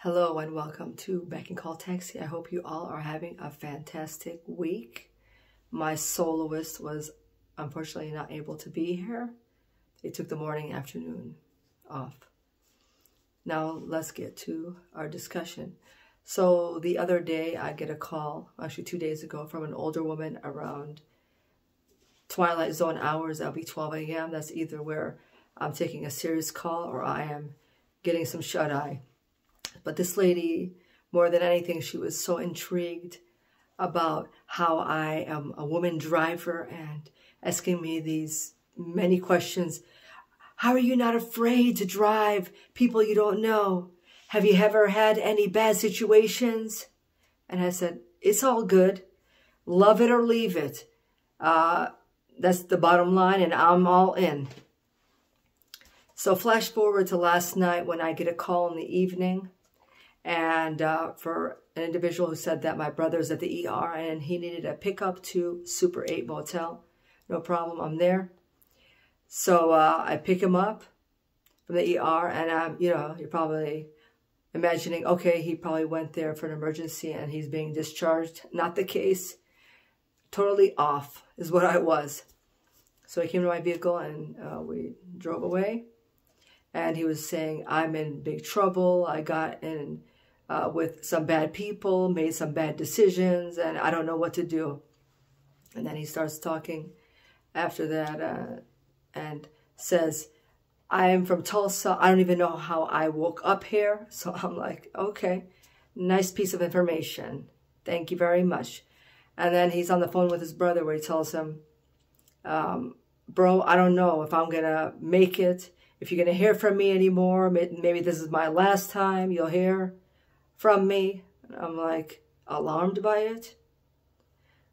Hello and welcome to Back and Call Taxi. I hope you all are having a fantastic week. My soloist was unfortunately not able to be here. They took the morning, afternoon off. Now let's get to our discussion. So the other day I get a call, actually 2 days ago, from an older woman around Twilight Zone hours. That'll be 12 a.m. That's either where I'm taking a serious call or I am getting some shut-eye. But this lady, more than anything, she was so intrigued about how I am a woman driver and asking me these many questions. How are you not afraid to drive people you don't know? Have you ever had any bad situations? And I said, it's all good. Love it or leave it. That's the bottom line, and I'm all in. So flash forward to last night when I get a call in the evening. And for an individual who said that my brother's at the ER and he needed a pickup to Super 8 Motel. No problem, I'm there. So I pick him up from the ER and you're probably imagining, okay, he probably went there for an emergency and he's being discharged. Not the case. Totally off is what I was. So I came to my vehicle and we drove away. And he was saying, I'm in big trouble. I got in with some bad people, made some bad decisions, and I don't know what to do. And then he starts talking after that and says, I'm from Tulsa. I don't even know how I woke up here. So I'm like, okay, nice piece of information. Thank you very much. And then he's on the phone with his brother where he tells him, bro, I don't know if I'm going to make it. If you're going to hear from me anymore, maybe this is my last time you'll hear from me. And I'm like alarmed by it.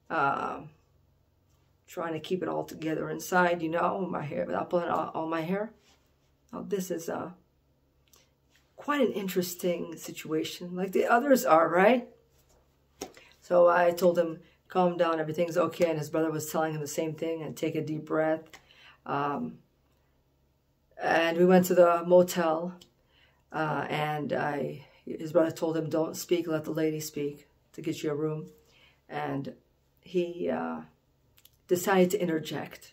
Trying to keep it all together inside, my hair, without pulling all my hair. Oh, this is quite an interesting situation, like the others are, right? So I told him, calm down, everything's okay. And his brother was telling him the same thing and take a deep breath. And we went to the motel, and his brother told him, don't speak, let the lady speak to get you a room. And he decided to interject.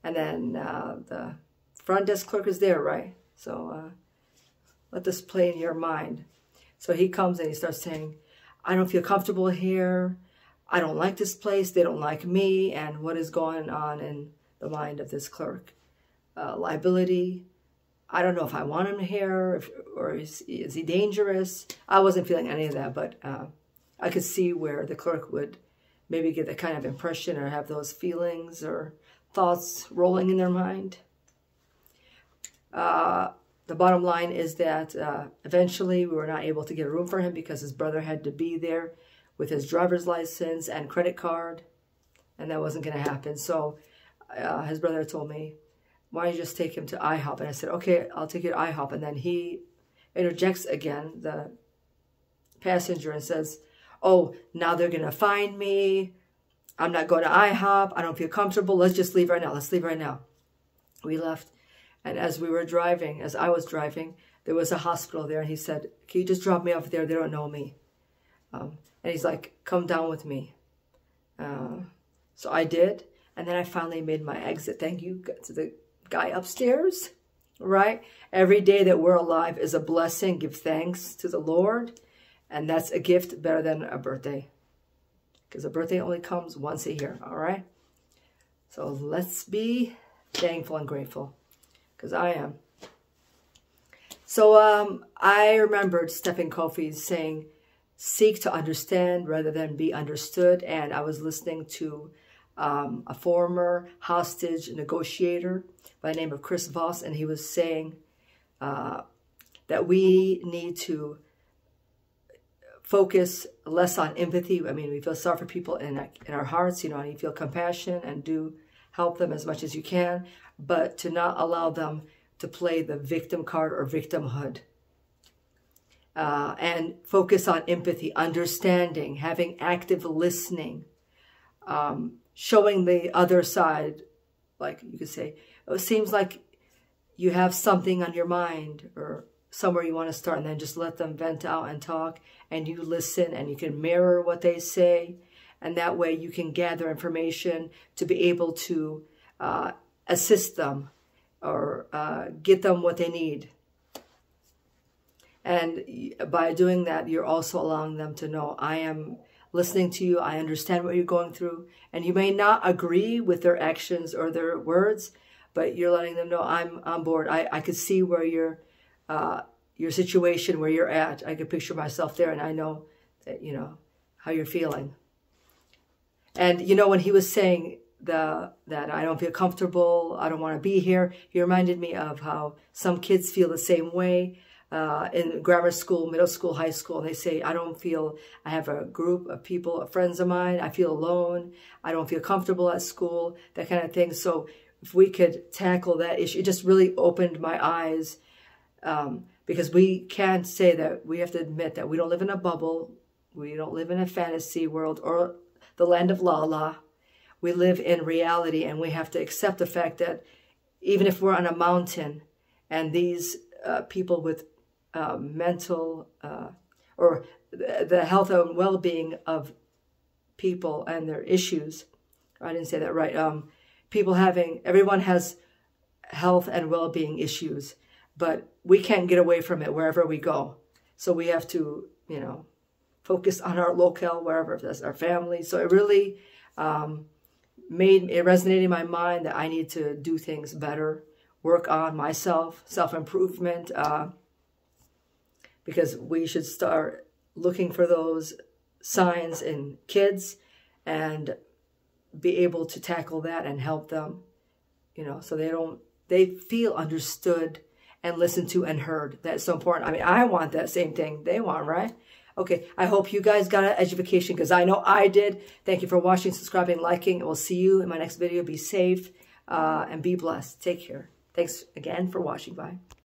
And then the front desk clerk is there, right? So let this play in your mind. So he comes and he starts saying, I don't feel comfortable here. I don't like this place. They don't like me. And what is going on in the mind of this clerk? Liability. I don't know if I want him here or is he dangerous. I wasn't feeling any of that, but I could see where the clerk would maybe get that kind of impression or have those feelings or thoughts rolling in their mind. The bottom line is that eventually we were not able to get a room for him because his brother had to be there with his driver's license and credit card, and that wasn't going to happen. So his brother told me, why don't you just take him to IHOP? And I said, okay, I'll take you to IHOP. And then he interjects again, the passenger, and says, oh, now they're going to find me. I'm not going to IHOP. I don't feel comfortable. Let's just leave right now. Let's leave right now. We left. And as we were driving, as I was driving, there was a hospital there. And he said, can you just drop me off there? They don't know me. And he's like, come down with me. So I did. And then I finally made my exit. Thank you to the guy upstairs, right? Every day that we're alive is a blessing. Give thanks to the Lord. And that's a gift better than a birthday. Because a birthday only comes once a year, all right? So let's be thankful and grateful. Because I am. So I remembered Stephen Covey's saying, seek to understand rather than be understood. And I was listening to a former hostage negotiator by the name of Chris Voss, and he was saying that we need to focus less on empathy. I mean, we feel sorry for people in our hearts, and you feel compassion and do help them as much as you can, but to not allow them to play the victim card or victimhood. And focus on empathy, understanding, having active listening, showing the other side, like you could say, it seems like you have something on your mind, or somewhere you want to start, and then just let them vent out and talk, and you listen, and you can mirror what they say, and that way you can gather information to be able to assist them or get them what they need. And by doing that, you're also allowing them to know, I am listening to you, I understand what you're going through, and you may not agree with their actions or their words, but you're letting them know, I'm on board. I could see where your situation, where you're at. I could picture myself there, and I know that, you know, how you're feeling. And, you know, when he was saying that I don't feel comfortable, I don't want to be here, he reminded me of how some kids feel the same way in grammar school, middle school, high school. And they say, I don't feel, I have a group of people, friends of mine, I feel alone, I don't feel comfortable at school, that kind of thing. So if we could tackle that issue, it just really opened my eyes, because we can't say that, we have to admit that we don't live in a bubble, we don't live in a fantasy world or the land of la-la. We live in reality, and we have to accept the fact that even if we're on a mountain and these people with mental or the health and well-being of people and their issues, I didn't say that right, everyone has health and well-being issues, but we can't get away from it wherever we go. So we have to, you know, focus on our locale, wherever, if that's our family. So it really it resonated in my mind that I need to do things better, work on myself, self-improvement, because we should start looking for those signs in kids and be able to tackle that and help them, you know, so they feel understood and listened to and heard. That's so important. I mean, I want that same thing they want, right? Okay, I hope you guys got an education, because I know I did. Thank you for watching, subscribing, liking, and we'll see you in my next video. Be safe and be blessed. Take care. Thanks again for watching. Bye.